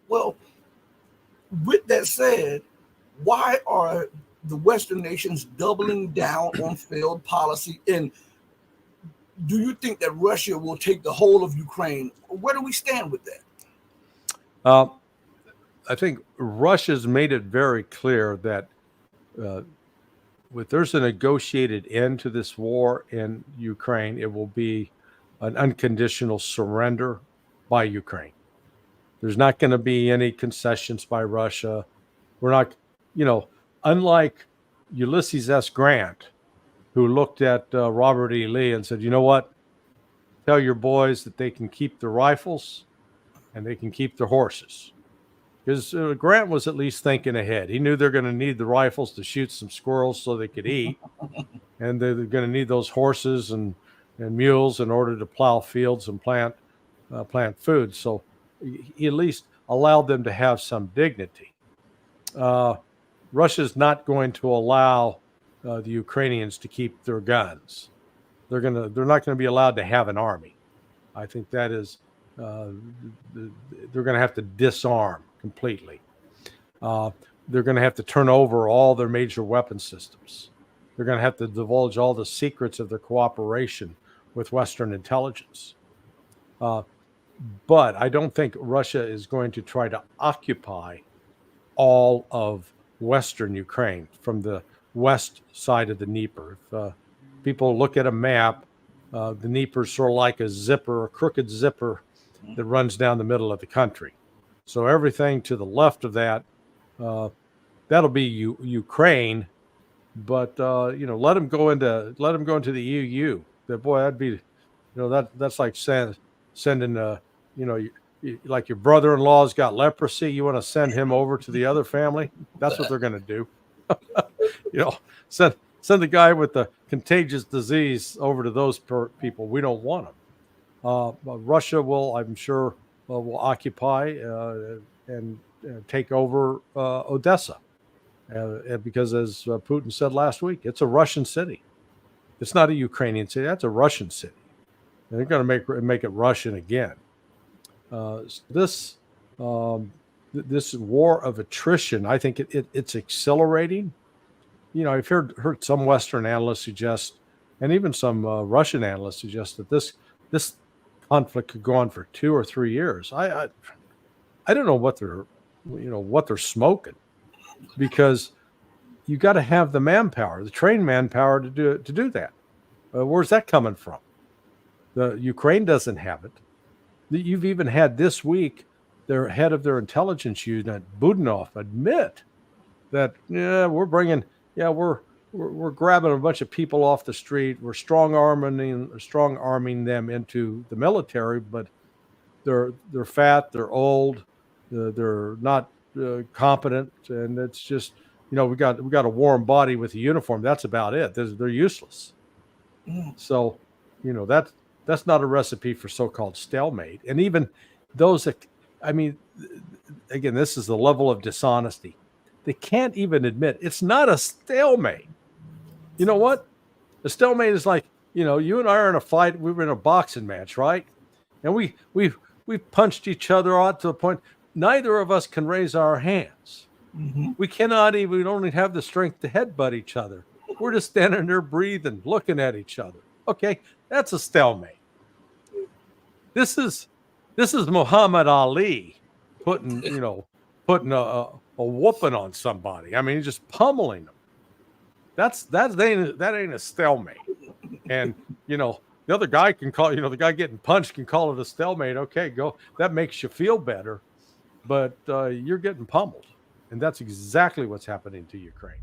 Well, with that said, why are the Western nations doubling down on failed policy? And do you think that Russia will take the whole of Ukraine? Where do we stand with that? Uh, I think Russia's made it very clear that uh, if there's a negotiated end to this war in Ukraine, it will be an unconditional surrender by Ukraine. There's not going to be any concessions by Russia. We're not, you know, unlike Ulysses S. Grant, who looked at Robert E. Lee and said, you know what? Tell your boys that they can keep their rifles and they can keep their horses. Because Grant was at least thinking ahead. He knew they're going to need the rifles to shoot some squirrels so they could eat, and they're going to need those horses and mules in order to plow fields and plant food. So he at least allowed them to have some dignity. Russia's not going to allow the Ukrainians to keep their guns. They're not going to be allowed to have an army. I think that is they're going to have to disarm completely. They're going to have to turn over all their major weapon systems. They're going to have to divulge all the secrets of their cooperation with Western intelligence. But I don't think Russia is going to try to occupy all of Western Ukraine from the west side of the Dnieper. If people look at a map, the Dnieper is sort of like a crooked zipper that runs down the middle of the country. So everything to the left of that, that'll be Ukraine. But let them go into the EU. That'd be, that's like sending like your brother-in-law's got leprosy. You want to send him over to the other family? That's what they're going to do. Send the guy with the contagious disease over to those people. We don't want them. Russia will, I'm sure, will occupy and take over Odessa. Because as Putin said last week, it's a Russian city. It's not a Ukrainian city. That's a Russian city. And they're going to make it Russian again. This war of attrition, I think it's accelerating. I've heard some Western analysts suggest, and even some Russian analysts suggest that this conflict could go on for 2 or 3 years. I don't know what they're smoking, because you got to have the manpower, the trained manpower to do that. Where's that coming from? The Ukraine doesn't have it. You've even had this week their head of their intelligence unit, Budanov, admit that we're grabbing a bunch of people off the street. We're strong arming them into the military, but they're fat, they're old, they're not competent, and it's just we got a warm body with a uniform. That's about it. They're useless. So that's not a recipe for so-called stalemate. And even those that, again, this is the level of dishonesty. They can't even admit it's not a stalemate. You know what? A stalemate is like, you and I are in a fight. We were in a boxing match, right? And we punched each other out to the point neither of us can raise our hands. Mm-hmm. We don't even have the strength to headbutt each other. We're just standing there breathing, looking at each other. Okay, that's a stalemate. This is Muhammad Ali putting a whooping on somebody. Just pummeling them. That ain't a stalemate. And the other guy can call, the guy getting punched can call it a stalemate. Okay, go. That makes you feel better, but you're getting pummeled, and that's exactly what's happening to Ukraine.